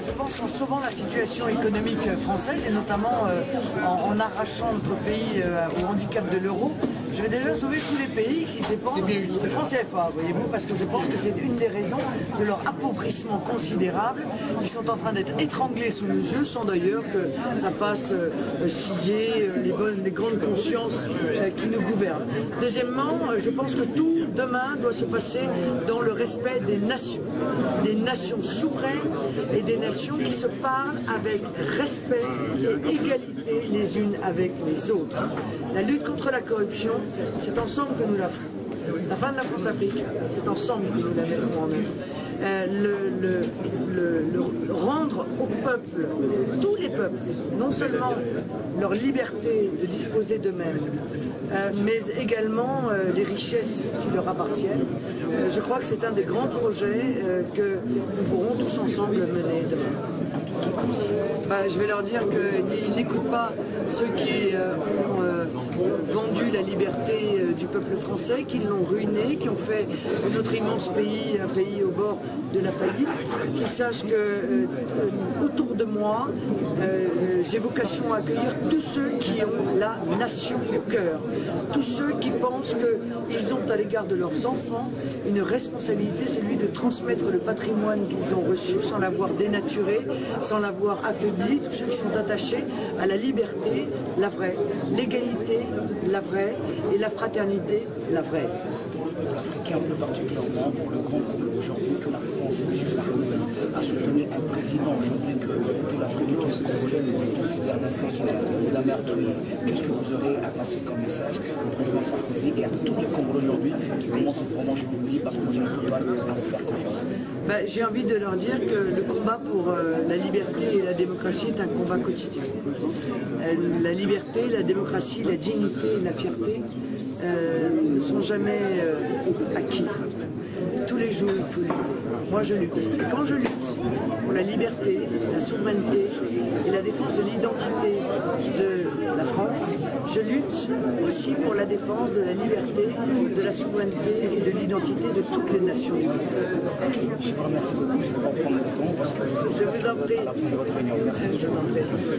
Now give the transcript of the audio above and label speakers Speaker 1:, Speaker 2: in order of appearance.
Speaker 1: Je pense qu'en sauvant la situation économique française et notamment en arrachant notre pays au handicap de l'euro, je vais déjà sauver tous les pays qui dépendent du franc CFA, voyez-vous, parce que je pense que c'est une des raisons de leur appauvrissement considérable. Ils sont en train d'être étranglés sous nos yeux, sans d'ailleurs que ça fasse scier les grandes consciences qui nous gouvernent. Deuxièmement, je pense que tout demain doit se passer dans le respect des nations souveraines et des nations qui se parlent avec respect et égalité les unes avec les autres. La lutte contre la corruption, c'est ensemble que nous la ferons. La fin de la France-Afrique, c'est ensemble que nous la mettrons en œuvre. Rendre aux peuples, tous les peuples, non seulement leur liberté de disposer d'eux-mêmes, mais également les richesses qui leur appartiennent. Je crois que c'est un des grands projets que nous pourrons tous ensemble mener demain. Je vais leur dire qu'ils n'écoutent pas ceux qui ont vendu la liberté du peuple français, qui l'ont ruiné, qui ont fait de notre immense pays un pays au bord de la faillite, qu'ils sachent que autour de moi, j'ai vocation à accueillir tous ceux qui ont la nation au cœur, tous ceux qui pensent qu'ils ont à l'égard de leurs enfants une responsabilité, celui de transmettre le patrimoine qu'ils ont reçu sans l'avoir dénaturé, sans l'avoir affaibli, tous ceux qui sont attachés à la liberté, la vraie, l'égalité, la vraie, et la fraternité, la vraie.
Speaker 2: Africain, plus particulièrement pour le grand problème aujourd'hui que la France, M. Sarkozy, a soutenu un président aujourd'hui que l'Afrique et tous ses Congolais considèrent l'instant de la mère Therese. Qu'est-ce que vous aurez à passer comme message au président Sarkozy et à tous les Congolais aujourd'hui qui commencent vraiment, je vous le dis, parce que j'ai un peu de mal à vous faire confiance?
Speaker 1: J'ai envie de leur dire que le combat pour la liberté et la démocratie est un combat quotidien. La liberté, la démocratie, la dignité et la fierté ne sont jamais acquis. Tous les jours, il faut lutter. Moi, je lutte. Et quand je lutte pour la liberté, la souveraineté et la défense de l'identité de la France, je lutte aussi pour la défense de la liberté, de la souveraineté et de l'identité de toutes les nations du monde.
Speaker 2: Je vous remercie beaucoup. Je vais prendre le temps parce que
Speaker 1: je vous en prie.
Speaker 2: À la fin de votre réunion. Merci.
Speaker 1: Je vous en prie.